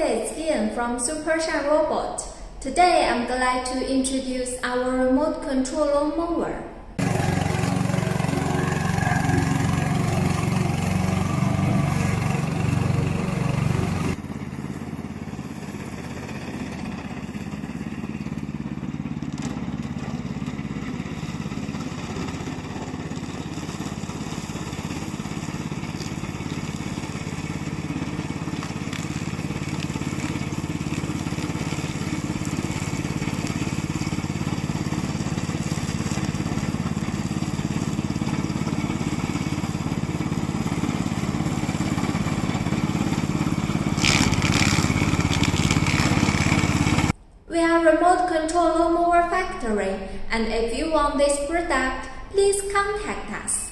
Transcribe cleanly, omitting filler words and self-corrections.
it's Ian from SUPERSHINE Robot. Today I'm glad to introduce our remote control lawn mower. We are Remote Control Mower Factory, and if you want this product, please contact us.